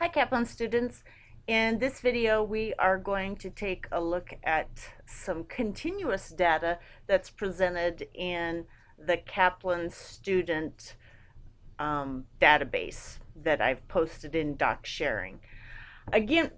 Hi Kaplan students. In this video we are going to take a look at some continuous data that's presented in the Kaplan student database that I've posted in doc sharing. Again,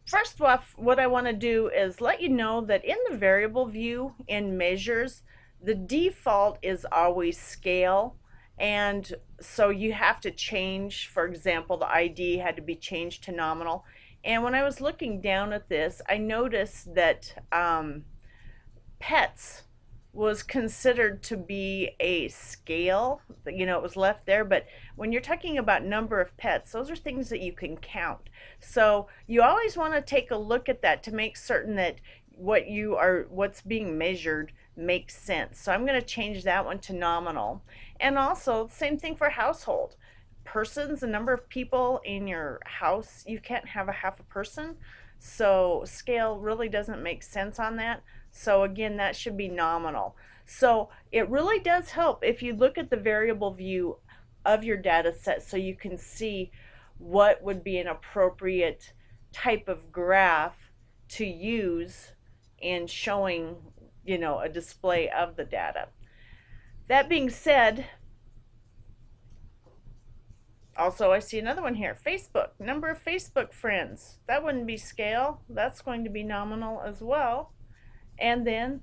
first off, what I want to do is let you know that in the variable view in measures, the default is always scale, and so you have to change. For example, the ID had to be changed to nominal. And when I was looking down at this, I noticed that pets was considered to be a scale. It was left there, but when you're talking about number of pets, those are things that you can count. So you always want to take a look at that to make certain that what's being measured makes sense. So I'm going to change that one to nominal. And also, same thing for household. Persons, the number of people in your house, you can't have a half a person. So scale really doesn't make sense on that. So again, that should be nominal. So it really does help if you look at the variable view of your data set so you can see what would be an appropriate type of graph to use in showing, a display of the data. That being said, also I see another one here, Facebook, number of Facebook friends. That wouldn't be scale, that's going to be nominal as well. And then,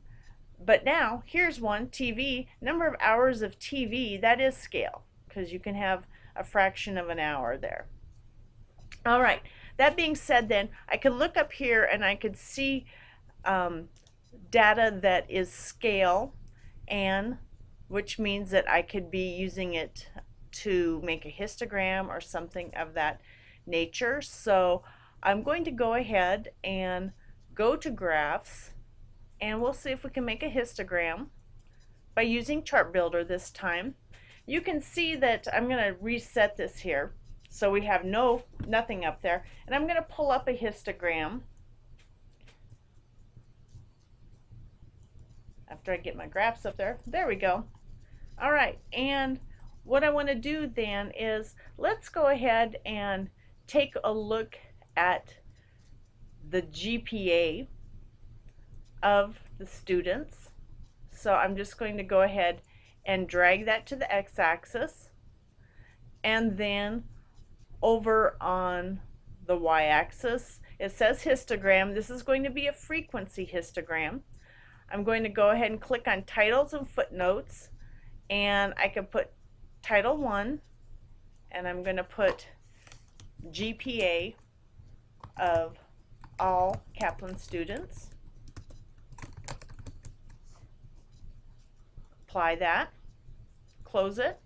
but now here's one, TV, number of hours of TV, that is scale, because you can have a fraction of an hour there. All right, that being said, then I could look up here and I could see data that is scale, and which means that I could be using it to make a histogram or something of that nature. So I'm going to go ahead and go to graphs, and we'll see if we can make a histogram by using Chart Builder this time. You can see that I'm going to reset this here so we have nothing up there, and I'm going to pull up a histogram after I get my graphs up there. There we go. All right, and what I want to do then is let's go ahead and take a look at the GPA of the students. So I'm just going to go ahead and drag that to the x-axis, and then over on the y-axis it says histogram. This is going to be a frequency histogram. I'm going to go ahead and click on titles and footnotes, and I can put title 1, and I'm going to put GPA of all Kaplan students. Apply that, close it,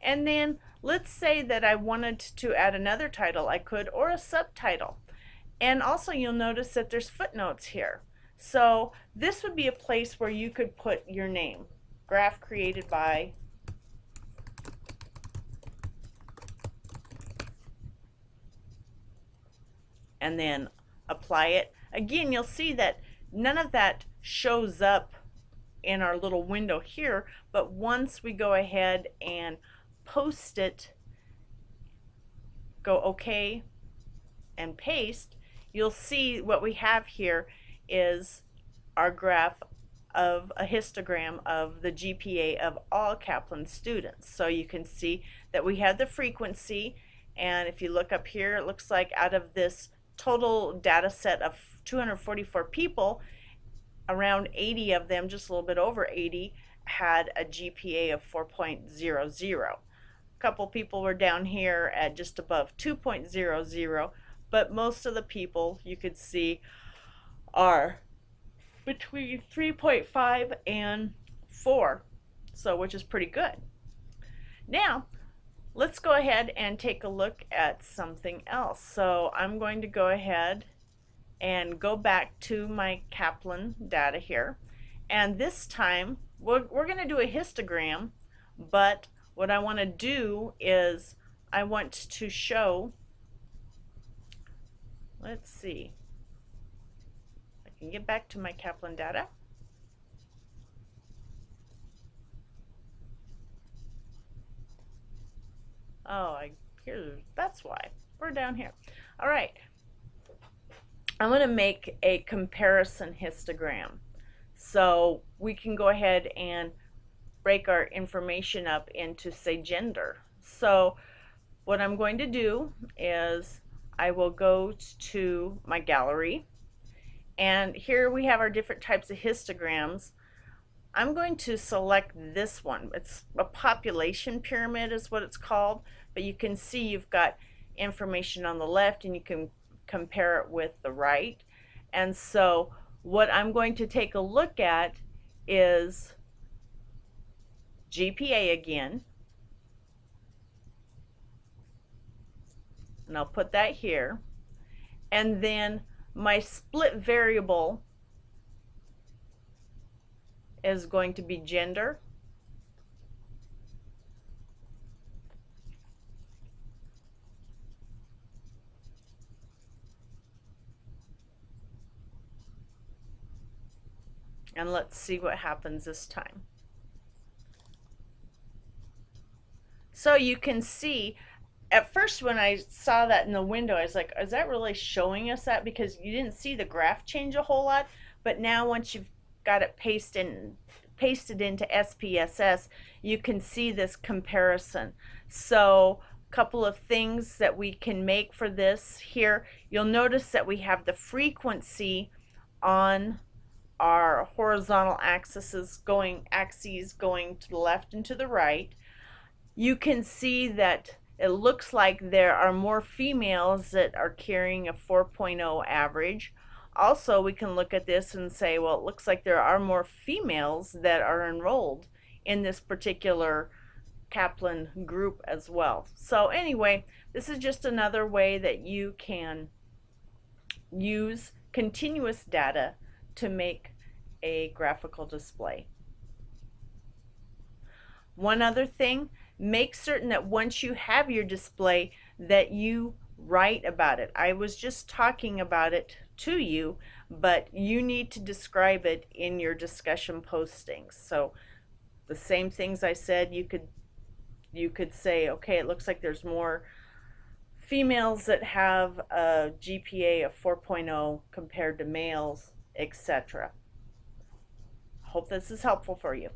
and then let's say that I wanted to add another title. I could, or a subtitle. And also you'll notice that there's footnotes here. So this would be a place where you could put your name. Graph created by and then apply it. Again, you'll see that none of that shows up in our little window here, but once we go ahead and post it, go OK and paste, you'll see what we have here is our graph of a histogram of the GPA of all Kaplan students. So you can see that we have the frequency, and if you look up here, it looks like out of this total data set of 244 people, around 80 of them, just a little bit over 80, had a GPA of 4.00. A couple people were down here at just above 2.00, but most of the people you could see are between 3.5 and 4, so which is pretty good. Now let's go ahead and take a look at something else. So I'm going to go ahead and go back to my Kaplan data here, and this time we're going to do a histogram, but what I want to do is I want to show, let's see, I can get back to my Kaplan data. Oh, that's why. we're down here. All right, I'm going to make a comparison histogram. So we can go ahead and break our information up into, say, gender. So what I'm going to do is I will go to my gallery, and here we have our different types of histograms. I'm going to select this one. It's a population pyramid is what it's called, but you can see you've got information on the left and you can compare it with the right. And so what I'm going to take a look at is GPA again, and I'll put that here, and then my split variable is going to be gender, and let's see what happens this time. So you can see, at first when I saw that in the window, I was like, is that really showing us that? Because you didn't see the graph change a whole lot. But now once you've got it pasted into SPSS, you can see this comparison. So a couple of things that we can make for this here. You'll notice that we have the frequency on our horizontal axes going to the left and to the right. You can see that it looks like there are more females that are carrying a 4.0 average. Also, we can look at this and say, well, it looks like there are more females that are enrolled in this particular Kaplan group as well. So anyway, this is just another way that you can use continuous data to make a graphical display. One other thing, make certain that once you have your display that you write about it. I was just talking about it to you, but you need to describe it in your discussion postings. So the same things I said, you could say, okay, it looks like there's more females that have a GPA of 4.0 compared to males, etc. Hope this is helpful for you.